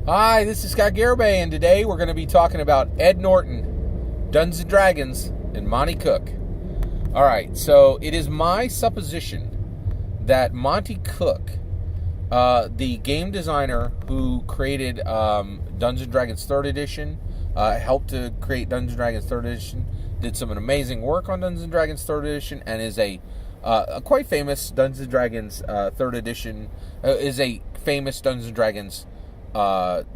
Hi, this is Scott Garibay, and today we're going to be talking about Ed Norton, Dungeons & Dragons, and Monte Cook. Alright, so it is my supposition that Monte Cook, the game designer who created Dungeons & Dragons 3rd Edition, helped to create Dungeons & Dragons 3rd Edition, did some amazing work on Dungeons & Dragons 3rd Edition, and is a quite famous Dungeons & Dragons 3rd Edition, is a famous Dungeons & Dragons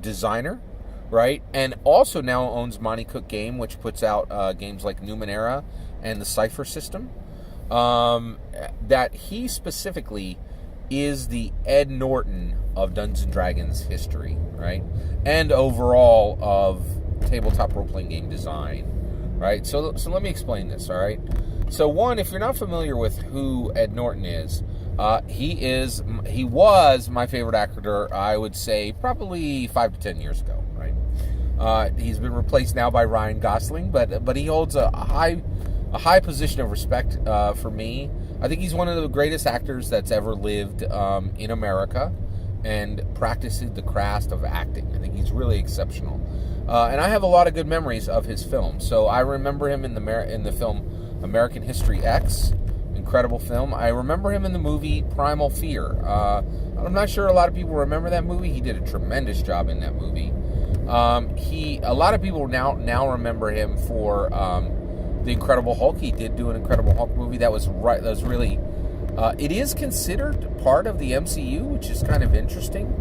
designer, right? And also now owns Monte Cook Game, which puts out games like Numenera and the Cypher system. That he specifically is the Ed Norton of Dungeons & Dragons history, right? And overall of tabletop role-playing game design, right? So let me explain this, all right? So one, if you're not familiar with who Ed Norton is, he was my favorite actor, I would say, probably 5 to 10 years ago, right? He's been replaced now by Ryan Gosling, but he holds a high position of respect for me. I think he's one of the greatest actors that's ever lived in America and practiced the craft of acting. I think he's really exceptional. And I have a lot of good memories of his films. So I remember him in the film American History X. Incredible film. I remember him in the movie Primal Fear. I'm not sure a lot of people remember that movie. He did a tremendous job in that movie. A lot of people now remember him for the Incredible Hulk. He did do an Incredible Hulk movie that was really. It is considered part of the MCU, which is kind of interesting.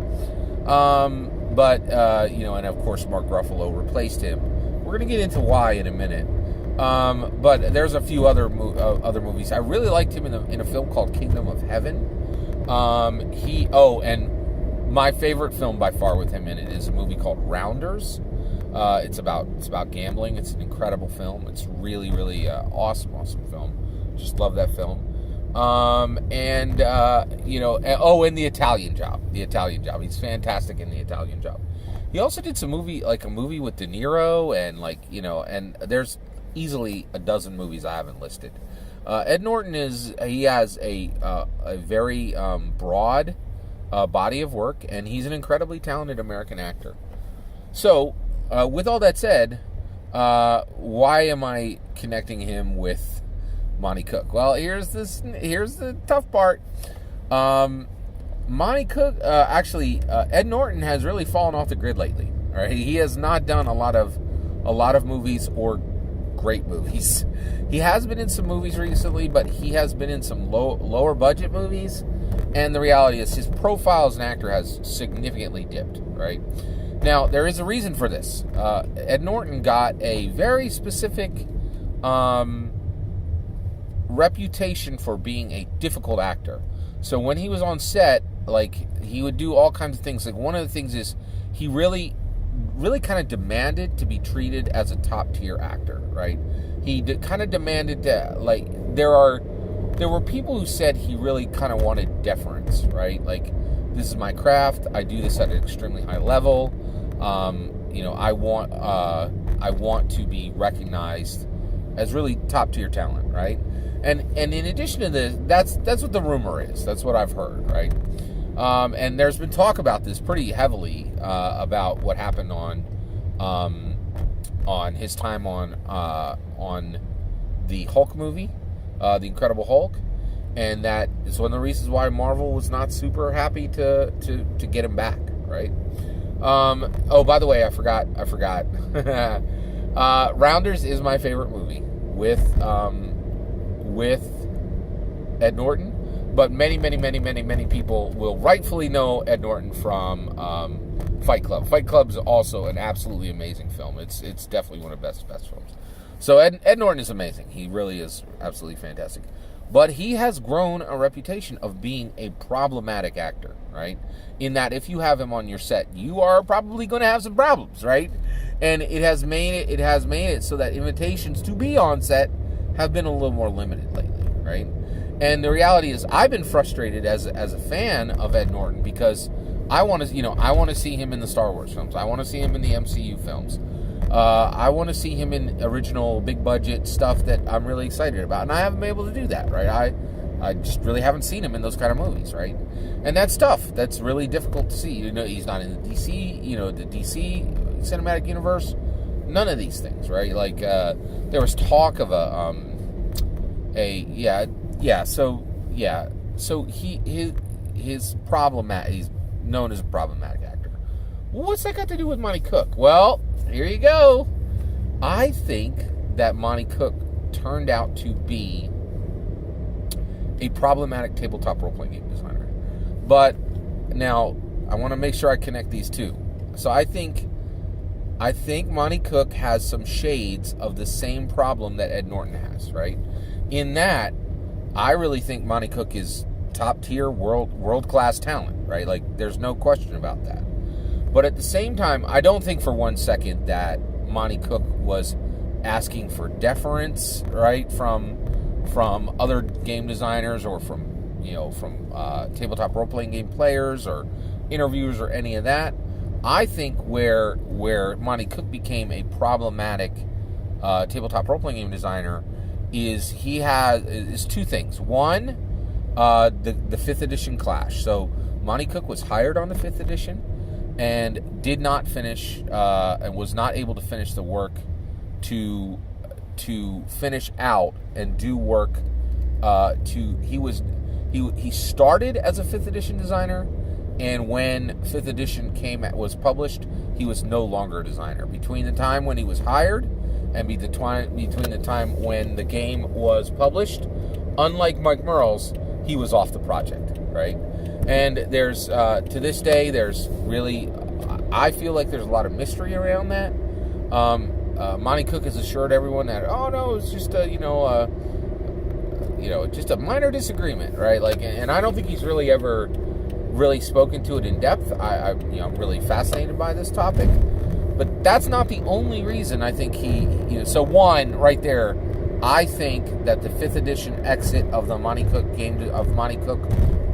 But and of course Mark Ruffalo replaced him. We're gonna get into why in a minute. But there's a few other movies. I really liked him in a film called Kingdom of Heaven. And my favorite film by far with him in it is a movie called Rounders. It's about gambling. It's an incredible film. It's really, really awesome film. Just love that film. And The Italian Job. The Italian Job. He's fantastic in The Italian Job. He also did a movie with De Niro and there's easily a dozen movies I haven't listed. Ed Norton has a very broad body of work, and he's an incredibly talented American actor. So, with all that said, why am I connecting him with Monte Cook? Well, here's the tough part. Monte Cook, Ed Norton has really fallen off the grid lately. All right, he has not done a lot of movies or great movies. He has been in some movies recently, but he has been in some lower budget movies, and the reality is his profile as an actor has significantly dipped, right? Now, there is a reason for this. Ed Norton got a very specific reputation for being a difficult actor. So when he was on set, he would do all kinds of things. One of the things is he really kind of demanded to be treated as a top-tier actor, right? He kind of demanded to, there were people who said he really kind of wanted deference, right? This is my craft. I do this at an extremely high level. I want to be recognized as really top-tier talent, right? And in addition to this, that's what the rumor is. That's what I've heard, right? And there's been talk about this pretty heavily about what happened on his time on the Hulk movie, the Incredible Hulk, and that is one of the reasons why Marvel was not super happy to get him back, right? By the way, I forgot. Rounders is my favorite movie with Ed Norton. But many people will rightfully know Ed Norton from Fight Club. Fight Club is also an absolutely amazing film. It's definitely one of the best films. So Ed Norton is amazing. He really is absolutely fantastic. But he has grown a reputation of being a problematic actor, right? In that if you have him on your set, you are probably going to have some problems, right? And it has made it so that invitations to be on set have been a little more limited lately, right? And the reality is, I've been frustrated as a fan of Ed Norton because I want to see him in the Star Wars films. I want to see him in the MCU films. I want to see him in original big budget stuff that I'm really excited about, and I haven't been able to do that. Right? I just really haven't seen him in those kind of movies, right? And that's tough. That's really difficult to see. He's not in the DC cinematic universe. None of these things, right? Like, there was talk of So he's known as a problematic actor. What's that got to do with Monte Cook? Well, here you go. I think that Monte Cook turned out to be a problematic tabletop role-playing game designer. But now I want to make sure I connect these two. So I think Monte Cook has some shades of the same problem that Ed Norton has, right? In that, I really think Monte Cook is top-tier, world-class talent, right? Like, there's no question about that. But at the same time, I don't think for one second that Monte Cook was asking for deference, right, from other game designers or from tabletop role-playing game players or interviewers or any of that. I think where Monte Cook became a problematic tabletop role-playing game designer is two things. One, the 5th edition clash. So Monte Cook was hired on the 5th edition and did not finish and was not able to finish the work to finish out and do work he started as a 5th edition designer, and when 5th edition was published, he was no longer a designer. Between the time when he was hired and between the time when the game was published, unlike Mike Merles, he was off the project, right? And there's to this day, there's really, I feel like there's a lot of mystery around that. Monte Cook has assured everyone that, oh no, it's just just a minor disagreement, right? Like, and I don't think he's really ever really spoken to it in depth. I'm really fascinated by this topic, but that's not the only reason I think so one right there, I think that the 5th edition exit of the Monte Cook game of Monte Cook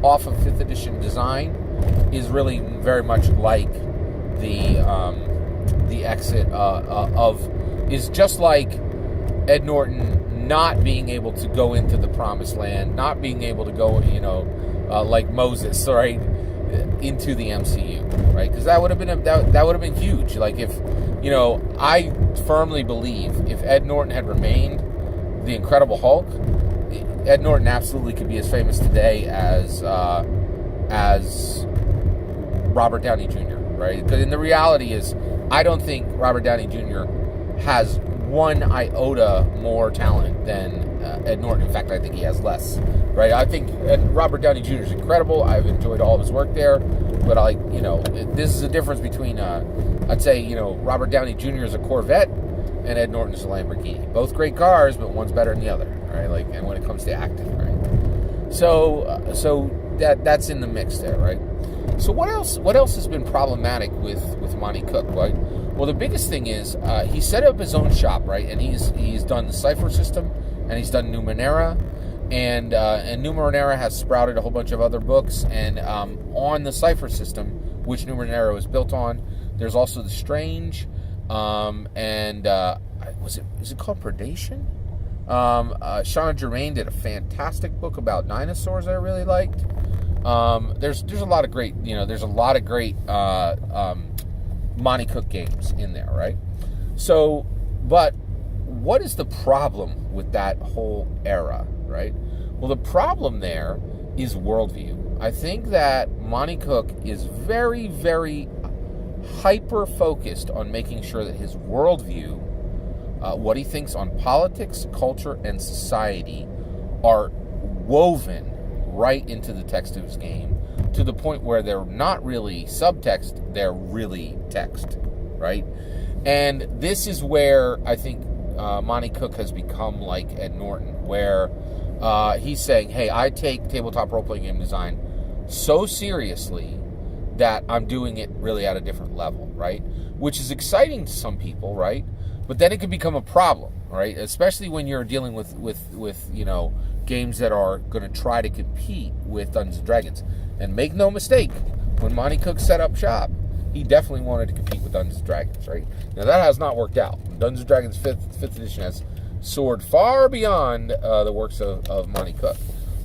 off of 5th edition design is really very much like the exit is just like Ed Norton not being able to go into the promised land, not being able to go, like Moses, right, into the MCU, right? Because that would have been that would have been huge. Like, if I firmly believe if Ed Norton had remained the Incredible Hulk, Ed Norton absolutely could be as famous today as Robert Downey Jr., right? Because the reality is, I don't think Robert Downey Jr. has one iota more talent than Ed Norton. In fact, I think he has less, right? I think Robert Downey Jr. is incredible. I've enjoyed all of his work there, but this is a difference between, I'd say, Robert Downey Jr. is a Corvette and Ed Norton is a Lamborghini. Both great cars, but one's better than the other, right? Like, and when it comes to acting, right? So that's in the mix there, right? So what else has been problematic with Monte Cook, right? Well, the biggest thing is he set up his own shop, right? And he's done the Cypher system, and he's done Numenera, and Numenera has sprouted a whole bunch of other books. And on the Cypher system, which Numenera was built on, there's also the Strange, is it called Predation? Shauna Germain did a fantastic book about dinosaurs that I really liked. There's a lot of great Monte Cook games in there, right? So, but what is the problem with that whole era, right? Well, the problem there is worldview. I think that Monte Cook is very, very hyper-focused on making sure that his worldview, what he thinks on politics, culture, and society are woven right into the text of his game, to the point where they're not really subtext, they're really text, right? And this is where I think Monte Cook has become like Ed Norton, where he's saying, hey, I take tabletop role-playing game design so seriously that I'm doing it really at a different level, right? Which is exciting to some people, right? But then it can become a problem, right? Especially when you're dealing with games that are going to try to compete with Dungeons & Dragons. And make no mistake, when Monte Cook set up shop, he definitely wanted to compete with Dungeons & Dragons, right? Now, that has not worked out. Dungeons & Dragons 5th edition has soared far beyond the works of Monte Cook.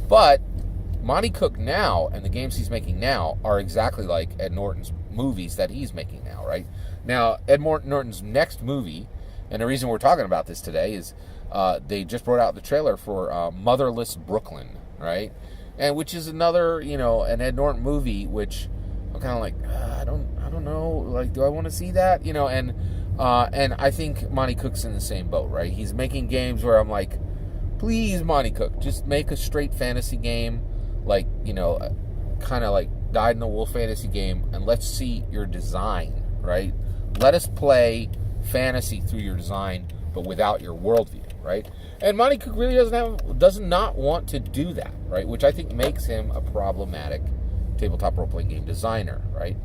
But Monte Cook now and the games he's making now are exactly like Ed Norton's movies that he's making now, right? Now, Ed Norton's next movie, and the reason we're talking about this today is they just brought out the trailer for Motherless Brooklyn, right? And which is another, an Ed Norton movie, which I'm kind of like, I don't know, like, do I want to see that? And I think Monte Cook's in the same boat, right? He's making games where I'm like, please, Monte Cook, just make a straight fantasy game, like, kind of like dyed-in-the-wool fantasy game, and let's see your design, right? Let us play fantasy through your design, but without your worldview, right? And Monte Cook really does not want to do that, right? Which I think makes him a problematic tabletop role-playing game designer, right?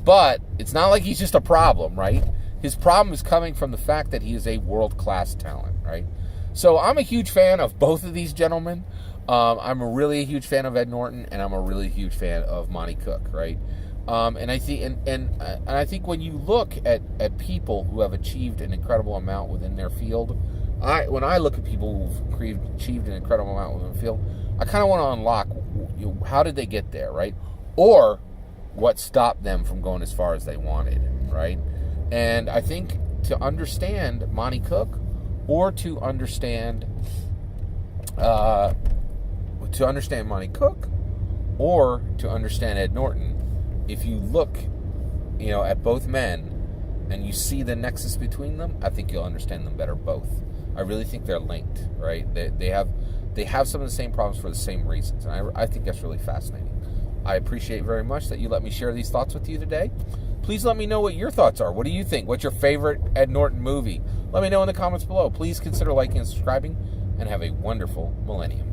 But it's not like he's just a problem, right? His problem is coming from the fact that he is a world-class talent, right? So I'm a huge fan of both of these gentlemen. I'm a really huge fan of Ed Norton, and I'm a really huge fan of Monte Cook, right? And I think, and I think when you look at people who have achieved an incredible amount within their field, when I look at people who've achieved an incredible amount within the field, I kind of want to unlock how did they get there, right? Or what stopped them from going as far as they wanted, right? And I think to understand Monte Cook, or to understand Monte Cook, or to understand Ed Norton, if you look, at both men and you see the nexus between them, I think you'll understand them better both. I really think they're linked, right? They have some of the same problems for the same reasons, and I think that's really fascinating. I appreciate very much that you let me share these thoughts with you today. Please let me know what your thoughts are. What do you think? What's your favorite Ed Norton movie? Let me know in the comments below. Please consider liking and subscribing, and have a wonderful millennium.